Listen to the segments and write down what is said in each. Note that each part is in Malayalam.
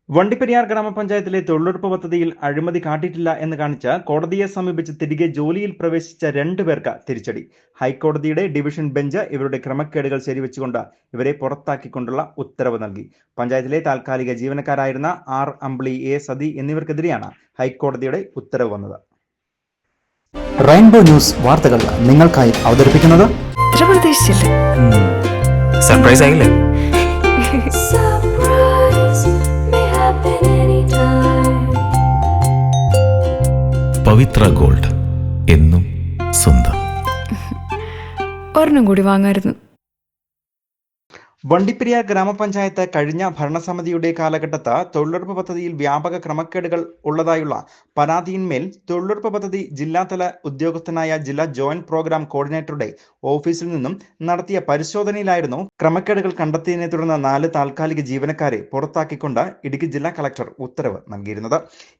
വണ്ടിപ്പെരിയാർ ഗ്രാമപഞ്ചായത്തിലെ തൊഴിലുറപ്പ് പദ്ധതിയിൽ അഴിമതി കാട്ടിയിട്ടില്ല എന്ന് കാണിച്ച് കോടതിയെ സമീപിച്ച് തിരികെ ജോലിയിൽ പ്രവേശിച്ച 2 പേർക്ക് തിരിച്ചടി. ഹൈക്കോടതിയുടെ ഡിവിഷൻ ബെഞ്ച് ഇവരുടെ ക്രമക്കേടുകൾ ശരിവെച്ചുകൊണ്ട് ഇവരെ പുറത്താക്കിക്കൊണ്ടുള്ള ഉത്തരവ് നൽകി. പഞ്ചായത്തിലെ താൽക്കാലിക ജീവനക്കാരായിരുന്ന ആർ അമ്പിളി, എ സതി എന്നിവർക്കെതിരെയാണ് ഹൈക്കോടതിയുടെ ഉത്തരവ് വന്നത്. റെയിൻബോ ന്യൂസ് വാർത്തകൾ നിങ്ങൾക്കായി അവതരിപ്പിക്കുന്നത് സർപ്രൈസ് ആയില്ലേ? പവിത്ര ഗോൾഡ്, എന്നും സ്വന്തം. ഒരെണ്ണം കൂടി വാങ്ങായിരുന്നു. വണ്ടിപ്പെരിയാർ ഗ്രാമപഞ്ചായത്ത് കഴിഞ്ഞ ഭരണസമിതിയുടെ കാലഘട്ടത്ത് തൊഴിലുറപ്പ് പദ്ധതിയിൽ വ്യാപക ക്രമക്കേടുകൾ ഉള്ളതായുള്ള പരാതിയിന്മേൽ തൊഴിലുറപ്പ് പദ്ധതി ജില്ലാതല ഉദ്യോഗസ്ഥനായ ജില്ലാ ജോയിന്റ് പ്രോഗ്രാം കോർഡിനേറ്ററുടെ ഓഫീസിൽ നിന്നും നടത്തിയ പരിശോധനയിലായിരുന്നു ക്രമക്കേടുകൾ കണ്ടെത്തിയതിനെ തുടർന്ന് 4 താൽക്കാലിക ജീവനക്കാരെ പുറത്താക്കിക്കൊണ്ട് ഇടുക്കി ജില്ലാ കളക്ടർ ഉത്തരവ് നൽകിയിരുന്നത്.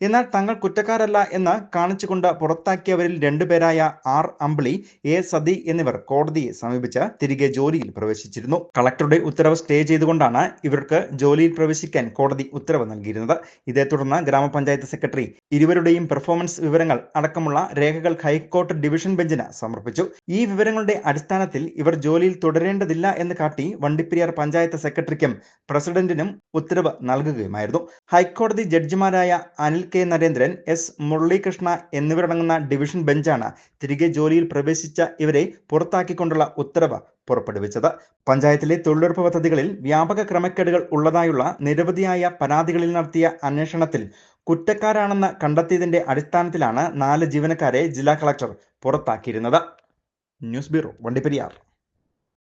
എന്നാൽ തങ്ങൾ കുറ്റക്കാരല്ല എന്ന് കാണിച്ചുകൊണ്ട് പുറത്താക്കിയവരിൽ 2 പേരായ ആർ അമ്പിളി, എ സതി എന്നിവർ കോടതിയെ സമീപിച്ച് തിരികെ ജോലിയിൽ പ്രവേശിച്ചിരുന്നു. കളക്ടറുടെ ഉത്തരവ് സ്റ്റേ ചെയ്തുകൊണ്ടാണ് ഇവർക്ക് ജോലിയിൽ പ്രവേശിക്കാൻ കോടതി ഉത്തരവ് നൽകിയിരുന്നത്. ഇതേ തുടർന്ന് ഗ്രാമപഞ്ചായത്ത് സെക്രട്ടറി ഇരുവരുടെയും പെർഫോമൻസ് വിവരങ്ങൾ അടക്കമുള്ള രേഖകൾ ഹൈക്കോടതി ഡിവിഷൻ ബെഞ്ചിന് സമർപ്പിച്ചു. ഈ വിവരങ്ങളുടെ അടിസ്ഥാനത്തിൽ ഇവർ ജോലിയിൽ തുടരേണ്ടതില്ല എന്ന് കാട്ടി വണ്ടിപ്പെരിയാർ പഞ്ചായത്ത് സെക്രട്ടറിക്കും പ്രസിഡന്റിനും ഉത്തരവ് നൽകുകയുമായിരുന്നു. ഹൈക്കോടതി ജഡ്ജിമാരായ അനിൽ കെ നരേന്ദ്രൻ, എസ് മുരളീകൃഷ്ണ എന്നിവരടങ്ങുന്ന ഡിവിഷൻ ബെഞ്ചാണ് തിരികെ ജോലിയിൽ പ്രവേശിച്ച ഇവരെ പുറത്താക്കിക്കൊണ്ടുള്ള ഉത്തരവ് പുറപ്പെടുവിച്ചത്. പഞ്ചായത്തിലെ തൊഴിലുറപ്പ് പദ്ധതികളിൽ വ്യാപക ക്രമക്കേടുകൾ ഉള്ളതായുള്ള നിരവധിയായ പരാതികളിൽ നടത്തിയ അന്വേഷണത്തിൽ കുറ്റക്കാരാണെന്ന് കണ്ടെത്തിയതിന്റെ അടിസ്ഥാനത്തിലാണ് 4 ജീവനക്കാരെ ജില്ലാ കളക്ടർ പുറത്താക്കിയിരുന്നത്. News bureau, Vandiperiyar.